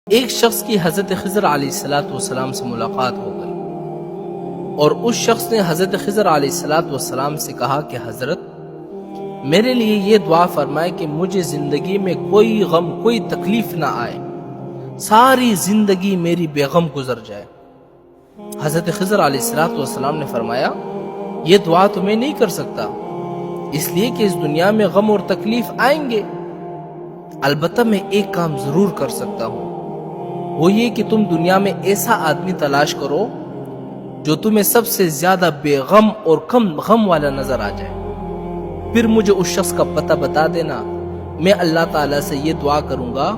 ایک شخص کی حضرت خضر علیہ السلام سے ملاقات ہو گئی اور اس شخص نے حضرت خضر علیہ السلام سے کہا کہ حضرت میرے لیے یہ دعا فرمائے کہ مجھے زندگی میں کوئی غم کوئی تکلیف نہ آئے، ساری زندگی میری بے غم گزر جائے۔ حضرت خضر علیہ السلام نے فرمایا یہ دعا تو میں نہیں کر سکتا، اس لیے کہ اس دنیا میں غم اور تکلیف آئیں گے، البتہ میں ایک کام ضرور کر سکتا ہوں، وہ یہ کہ تم دنیا میں ایسا آدمی تلاش کرو جو تمہیں سب سے زیادہ بے غم اور کم غم والا نظر آ جائے، پھر مجھے اس شخص کا پتہ بتا دینا، میں اللہ تعالیٰ سے یہ دعا کروں گا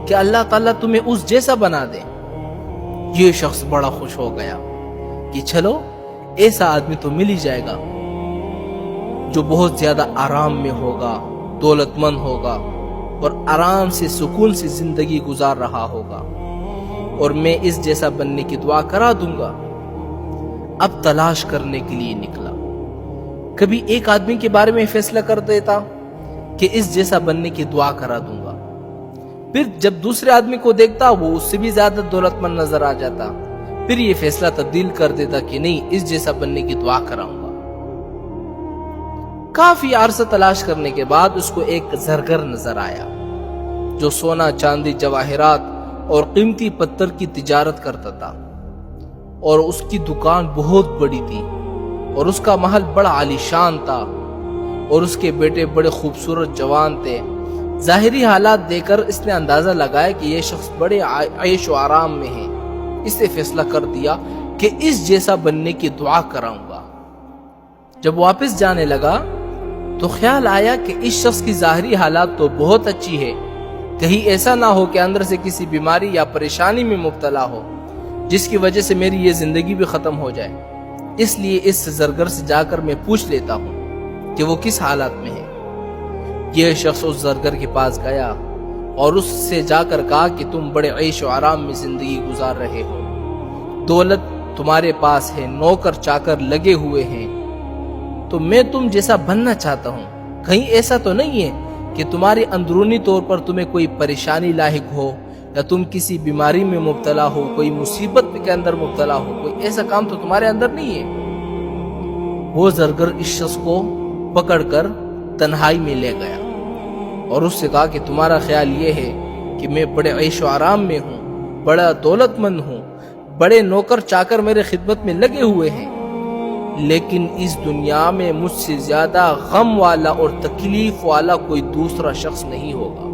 کہ اللہ تعالیٰ تمہیں اس جیسا بنا دے۔ یہ شخص بڑا خوش ہو گیا کہ چلو ایسا آدمی تو مل ہی جائے گا جو بہت زیادہ آرام میں ہوگا، دولت مند ہوگا اور آرام سے سکون سے زندگی گزار رہا ہوگا، اور میں اس جیسا بننے کی دعا کرا دوں گا۔ اب تلاش کرنے کے لیے نکلا، کبھی ایک آدمی کے بارے میں فیصلہ کر دیتا کہ اس جیسا بننے کی دعا کرا دوں گا، پھر جب دوسرے آدمی کو دیکھتا وہ اس سے بھی زیادہ دولت مند نظر آ جاتا، پھر یہ فیصلہ تبدیل کر دیتا کہ نہیں اس جیسا بننے کی دعا کراؤں گا۔ کافی عرصہ تلاش کرنے کے بعد اس کو ایک زرگر نظر آیا جو سونا چاندی جواہرات اور قیمتی پتھر کی تجارت کرتا تھا، اور اس کی دکان بہت بڑی تھی اور اس کا محل بڑا عالیشان تھا، اور اس کے بیٹے بڑے خوبصورت جوان تھے۔ ظاہری حالات دیکھ کر اس نے اندازہ لگایا کہ یہ شخص بڑے عیش و آرام میں ہے، اس نے فیصلہ کر دیا کہ اس جیسا بننے کی دعا کراؤں گا۔ جب واپس جانے لگا تو خیال آیا کہ اس شخص کی ظاہری حالات تو بہت اچھی ہے، کہیں ایسا نہ ہو کہ اندر سے کسی بیماری یا پریشانی میں مبتلا ہو جس کی وجہ سے میری یہ زندگی بھی ختم ہو جائے، اس لیے اس زرگر سے جا کر میں پوچھ لیتا ہوں کہ وہ کس حالات میں ہے۔ یہ شخص اس زرگر کے پاس گیا اور اس سے جا کر کہا کہ تم بڑے عیش و آرام میں زندگی گزار رہے ہو، دولت تمہارے پاس ہے، نوکر چاکر لگے ہوئے ہیں، تو میں تم جیسا بننا چاہتا ہوں، کہیں ایسا تو نہیں ہے کہ تمہاری اندرونی طور پر تمہیں کوئی پریشانی لاحق ہو یا تم کسی بیماری میں مبتلا ہو، کوئی مصیبت کے اندر مبتلا ہو، کوئی ایسا کام تو تمہارے اندر نہیں ہے۔ وہ زرگر اس شخص کو پکڑ کر تنہائی میں لے گیا اور اس سے کہا کہ تمہارا خیال یہ ہے کہ میں بڑے عیش و آرام میں ہوں، بڑا دولت مند ہوں، بڑے نوکر چاکر میرے خدمت میں لگے ہوئے ہیں، لیکن اس دنیا میں مجھ سے زیادہ غم والا اور تکلیف والا کوئی دوسرا شخص نہیں ہوگا۔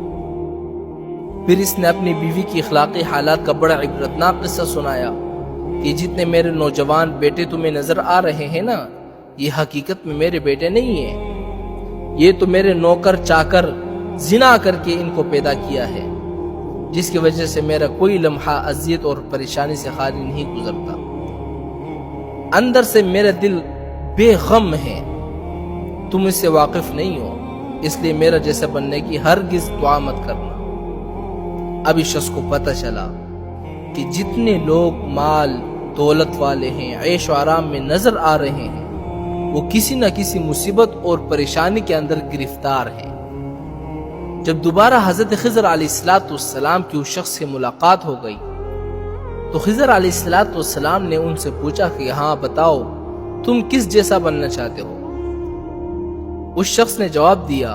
پھر اس نے اپنی بیوی کی اخلاقی حالات کا بڑا عبرتناک قصہ سنایا کہ جتنے میرے نوجوان بیٹے تمہیں نظر آ رہے ہیں نا، یہ حقیقت میں میرے بیٹے نہیں ہیں، یہ تو میرے نوکر چاکر زنا کر کے ان کو پیدا کیا ہے، جس کی وجہ سے میرا کوئی لمحہ اذیت اور پریشانی سے خالی نہیں گزرتا، اندر سے میرا دل بے غم ہے، تم اس سے واقف نہیں ہو، اس لیے میرا جیسا بننے کی ہرگز دعا مت کرنا۔ اب اس شخص کو پتہ چلا کہ جتنے لوگ مال دولت والے ہیں، عیش و آرام میں نظر آ رہے ہیں، وہ کسی نہ کسی مصیبت اور پریشانی کے اندر گرفتار ہیں۔ جب دوبارہ حضرت خضر علیہ السلام کی اس شخص سے ملاقات ہو گئی تو خضر علیہ السلام نے ان سے پوچھا کہ ہاں بتاؤ تم کس جیسا بننا چاہتے ہو؟ اس شخص نے جواب دیا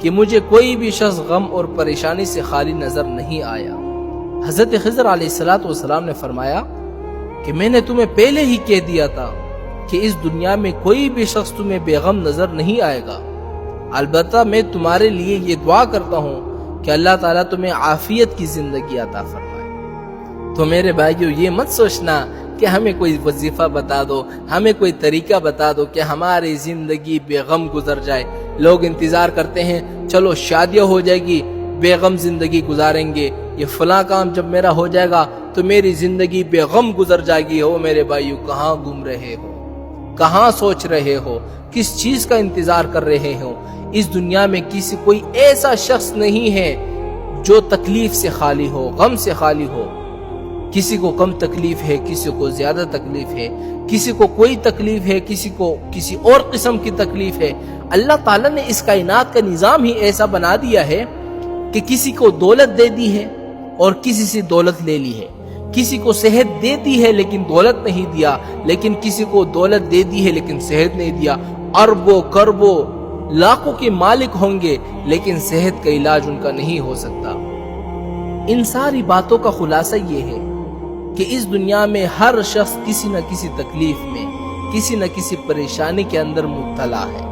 کہ مجھے کوئی بھی شخص غم اور پریشانی سے خالی نظر نہیں آیا۔ حضرت خضر علیہ السلام نے فرمایا کہ میں نے تمہیں پہلے ہی کہہ دیا تھا کہ اس دنیا میں کوئی بھی شخص تمہیں بے غم نظر نہیں آئے گا، البتہ میں تمہارے لیے یہ دعا کرتا ہوں کہ اللہ تعالیٰ تمہیں عافیت کی زندگی عطا فرمائے۔ تو میرے بھائیو یہ مت سوچنا کہ ہمیں کوئی وظیفہ بتا دو، ہمیں کوئی طریقہ بتا دو کہ ہماری زندگی بے غم گزر جائے۔ لوگ انتظار کرتے ہیں چلو شادیاں ہو جائے گی، بے غم زندگی گزاریں گے، یہ فلاں کام جب میرا ہو جائے گا تو میری زندگی بے غم گزر جائے گی۔ ہو میرے بھائیو کہاں گم رہے ہو، کہاں سوچ رہے ہو، کس چیز کا انتظار کر رہے ہو؟ اس دنیا میں کوئی ایسا شخص نہیں ہے جو تکلیف سے خالی ہو، غم سے خالی ہو۔ کسی کو کم تکلیف ہے، کسی کو زیادہ تکلیف ہے، کسی کو کوئی تکلیف ہے، کسی کو کسی اور قسم کی تکلیف ہے۔ اللہ تعالیٰ نے اس کائنات کا نظام ہی ایسا بنا دیا ہے کہ کسی کو دولت دے دی ہے، اور کسی سے دولت لے لی ہے، کسی کو صحت دے دی ہے لیکن دولت نہیں دیا، لیکن کسی کو دولت دے دی ہے لیکن صحت نہیں دیا۔ اربوں کربوں لاکھوں کے مالک ہوں گے لیکن صحت کا علاج ان کا نہیں ہو سکتا۔ ان ساری باتوں کا خلاصہ یہ ہے کہ اس دنیا میں ہر شخص کسی نہ کسی تکلیف میں، کسی نہ کسی پریشانی کے اندر مبتلا ہے۔